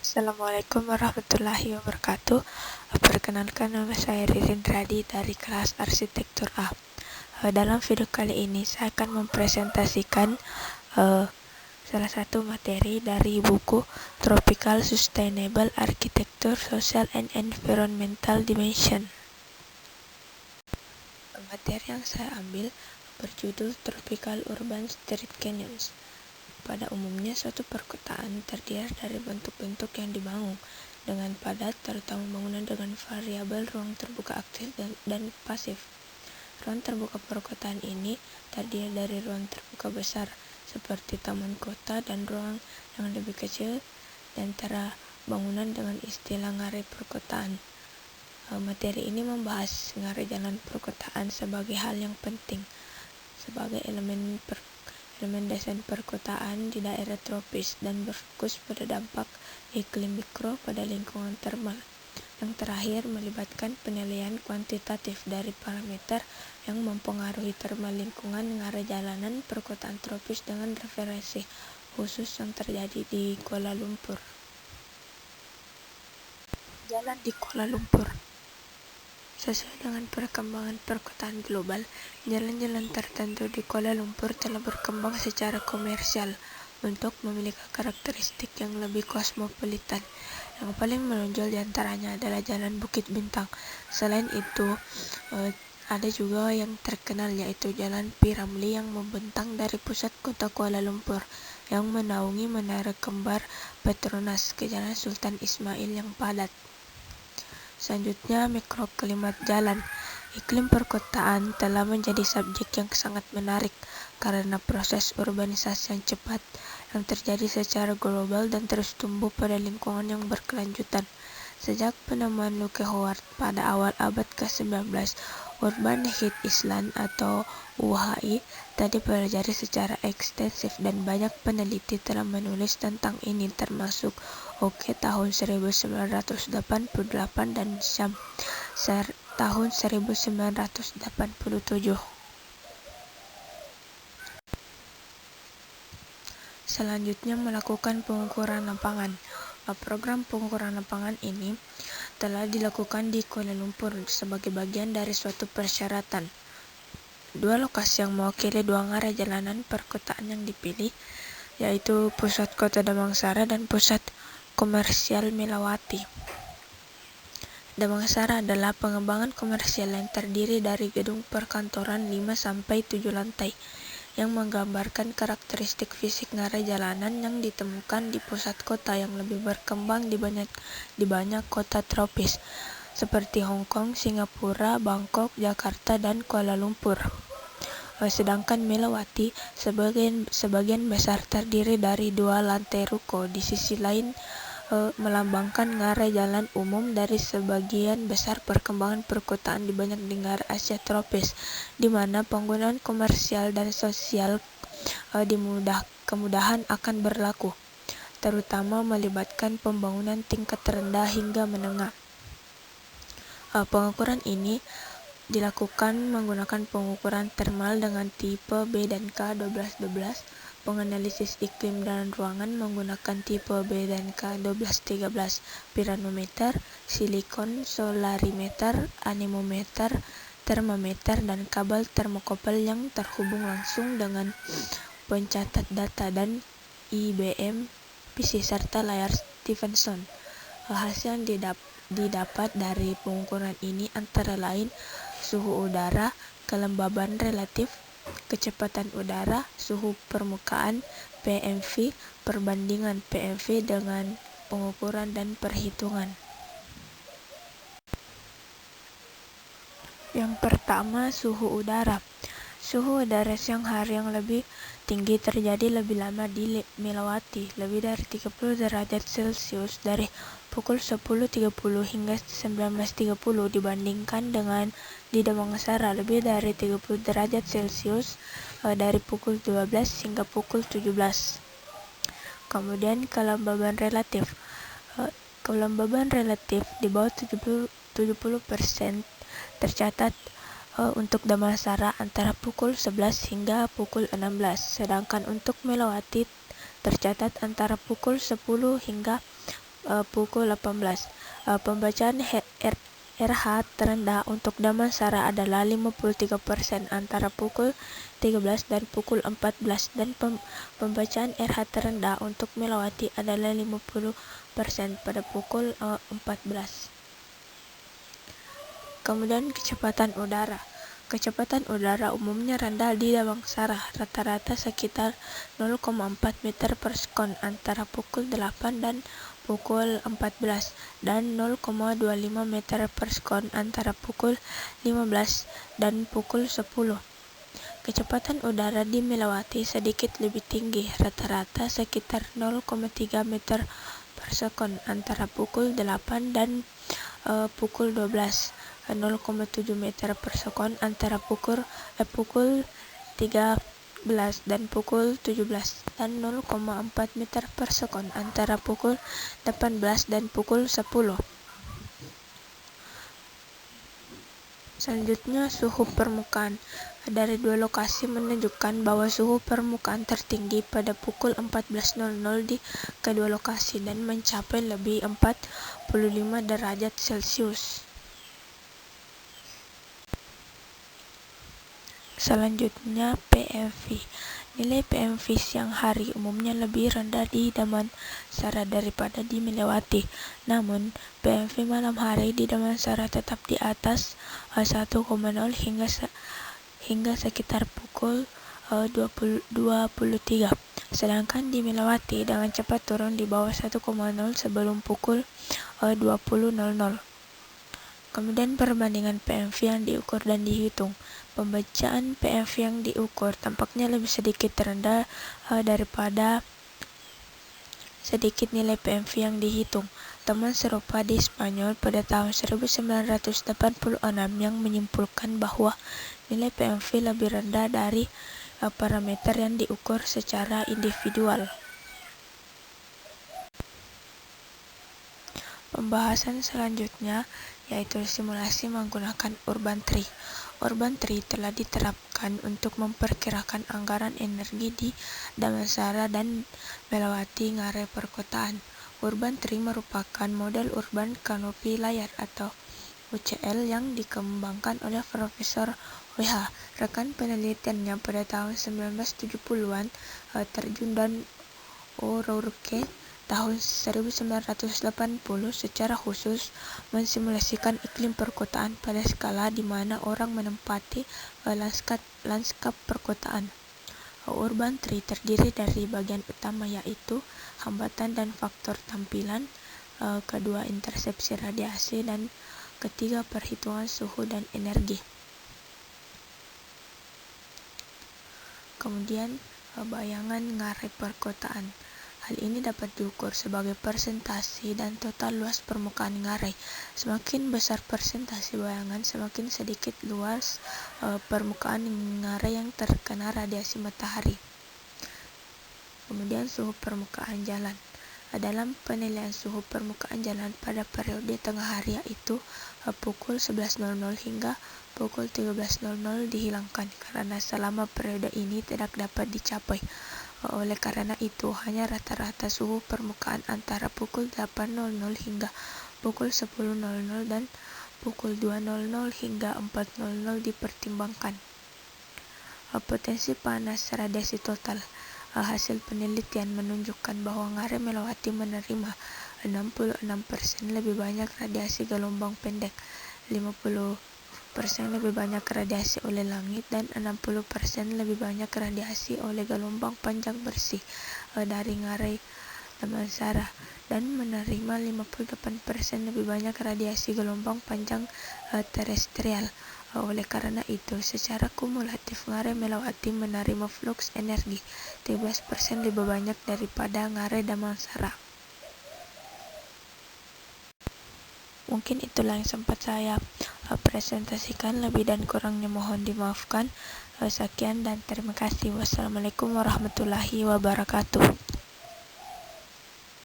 Assalamualaikum warahmatullahi wabarakatuh. Perkenalkan, nama saya Ririn Radi dari kelas Arsitektur A. Dalam video kali ini saya akan mempresentasikan salah satu materi dari buku Tropical Sustainable Architecture, Social and Environmental Dimension. Materi yang saya ambil berjudul Tropical Urban Street Canyons. Pada umumnya, suatu perkotaan terdiri dari bentuk-bentuk yang dibangun dengan padat, terutama bangunan dengan variabel ruang terbuka aktif dan pasif. Ruang terbuka perkotaan ini terdiri dari ruang terbuka besar, seperti taman kota, dan ruang yang lebih kecil di antara bangunan dengan istilah ngarai perkotaan. Materi ini membahas ngarai jalan perkotaan sebagai hal yang penting, sebagai elemen desain perkotaan di daerah tropis dan berfokus pada dampak iklim mikro pada lingkungan termal. Yang terakhir melibatkan penilaian kuantitatif dari parameter yang mempengaruhi termal lingkungan ngarai jalanan perkotaan tropis dengan referensi khusus yang terjadi di Kuala Lumpur. Jalan di Kuala Lumpur. Sesuai dengan perkembangan perkotaan global, jalan-jalan tertentu di Kuala Lumpur telah berkembang secara komersial untuk memiliki karakteristik yang lebih kosmopolitan. Yang paling menonjol diantaranya adalah Jalan Bukit Bintang. Selain itu, ada juga yang terkenal, yaitu Jalan P. Ramlee yang membentang dari pusat kota Kuala Lumpur, yang menaungi Menara Kembar Petronas ke Jalan Sultan Ismail yang padat. Selanjutnya, mikroklimat jalan. Iklim perkotaan telah menjadi subjek yang sangat menarik karena proses urbanisasi yang cepat yang terjadi secara global dan terus tumbuh pada lingkungan yang berkelanjutan. Sejak penemuan Luke Howard pada awal abad ke-19, Urban Heat Island atau UHI telah dipelajari secara ekstensif dan banyak peneliti telah menulis tentang ini, termasuk Oke tahun 1988 dan Syam tahun 1987. Selanjutnya, melakukan pengukuran lapangan. Program pengukuran lapangan ini telah dilakukan di Kuala Lumpur sebagai bagian dari suatu persyaratan. Dua lokasi yang mewakili dua ngarai jalanan perkotaan yang dipilih, yaitu Pusat Kota Damansara dan Pusat Komersial Melawati. Damansara adalah pengembangan komersial yang terdiri dari gedung perkantoran 5-7 lantai, yang menggambarkan karakteristik fisik ngarai jalanan yang ditemukan di pusat kota yang lebih berkembang di banyak kota tropis, seperti Hong Kong, Singapura, Bangkok, Jakarta, dan Kuala Lumpur. Sedangkan Melawati sebagian besar terdiri dari dua lantai ruko, di sisi lain melambangkan ngarai jalan umum dari sebagian besar perkembangan perkotaan di banyak negara Asia tropis, di mana penggunaan komersial dan sosial kemudahan akan berlaku, terutama melibatkan pembangunan tingkat rendah hingga menengah. Pengukuran ini dilakukan menggunakan pengukuran termal dengan tipe B dan K 1212, penganalisis iklim dan ruangan menggunakan tipe B dan K 1213, piranometer, silikon, solarimeter, anemometer, termometer, dan kabel termokopel yang terhubung langsung dengan pencatat data dan IBM PC serta layar Stevenson. Hasil yang didapat dari pengukuran ini antara lain suhu udara, kelembaban relatif, kecepatan udara, suhu permukaan, PMV, perbandingan PMV dengan pengukuran dan perhitungan. Yang pertama, suhu udara. Suhu udara siang hari yang lebih tinggi terjadi lebih lama di Melawati, lebih dari 30 derajat Celcius dari pukul 10.30 hingga 19.30 dibandingkan dengan di Damansara, lebih dari 30 derajat Celcius dari pukul 12 hingga pukul 17. Kemudian kelembaban relatif. Kelembaban relatif di bawah 70% tercatat untuk Damansara antara pukul 11 hingga pukul 16, sedangkan untuk Melawati tercatat antara pukul 10 hingga pukul 18. Pembacaan RH terendah untuk Damansara adalah 53% antara pukul 13 dan pukul 14, dan pembacaan RH terendah untuk Melawati adalah 50% pada pukul 14. Kemudian kecepatan udara. Kecepatan udara umumnya rendah di Damansara, rata-rata sekitar 0,4 meter per sekon antara pukul 8 dan pukul 14, dan 0,25 meter per sekon antara pukul 15 dan pukul 10. Kecepatan udara di Melawati sedikit lebih tinggi, rata-rata sekitar 0,3 meter per sekon antara pukul 8 dan pukul 12, 0,7 meter per sekon antara pukul 13 dan pukul 17, dan 0,4 meter per sekon antara pukul 18 dan pukul 10. Selanjutnya, suhu permukaan. Dari dua lokasi menunjukkan bahwa suhu permukaan tertinggi pada pukul 14.00 di kedua lokasi dan mencapai lebih 45 derajat Celcius. Selanjutnya, PMV. Nilai PMV siang hari umumnya lebih rendah di Damansara daripada di Melawati. Namun, PMV malam hari di Damansara tetap di atas 1,0 hingga sekitar pukul 23. Sedangkan di Melawati dengan cepat turun di bawah 1,0 sebelum pukul 20.00. Kemudian perbandingan PMV yang diukur dan dihitung. Pembacaan PMV yang diukur tampaknya lebih sedikit rendah daripada sedikit nilai PMV yang dihitung. Temuan serupa di Spanyol pada tahun 1986 yang menyimpulkan bahwa nilai PMV lebih rendah dari parameter yang diukur secara individual. Pembahasan selanjutnya yaitu simulasi menggunakan Urban Tree. Urban Tree telah diterapkan untuk memperkirakan anggaran energi di Damansara dan Melawati Ngarai perkotaan. Urban Tree merupakan model urban kanopi layar atau UCL yang dikembangkan oleh Profesor W.H. Rekan penelitiannya pada tahun 1970-an terjun dan O'Rourke tahun 1980 secara khusus mensimulasikan iklim perkotaan pada skala di mana orang menempati lanskap perkotaan. Urban Tree terdiri dari bagian utama yaitu hambatan dan faktor tampilan, kedua intersepsi radiasi, dan ketiga perhitungan suhu dan energi. Kemudian bayangan ngarai perkotaan. Hal ini dapat diukur sebagai persentase dan total luas permukaan ngarai. Semakin besar persentase bayangan, semakin sedikit luas permukaan ngarai yang terkena radiasi matahari. Kemudian suhu permukaan jalan. Dalam penilaian suhu permukaan jalan pada periode tengah hari yaitu pukul 11.00 hingga pukul 13.00 dihilangkan karena selama periode ini tidak dapat dicapai. Oleh karena itu, hanya rata-rata suhu permukaan antara pukul 8.00 hingga pukul 10.00 dan pukul 2.00 hingga 4.00 dipertimbangkan. Potensi panas radiasi total. Hasil penelitian menunjukkan bahwa Ngarai Melawati menerima 66% lebih banyak radiasi gelombang pendek, 50% lebih banyak radiasi oleh langit, dan 60% lebih banyak radiasi oleh gelombang panjang bersih dari Ngarai Damansara, dan menerima 58% lebih banyak radiasi gelombang panjang terestrial. Oleh karena itu, secara kumulatif Ngarai Melawati menerima fluks energi 13% lebih banyak daripada Ngarai Damansara. Mungkin itulah yang sempat saya presentasikan, lebih dan kurangnya mohon dimaafkan. Sekian dan terima kasih. Wassalamualaikum warahmatullahi wabarakatuh.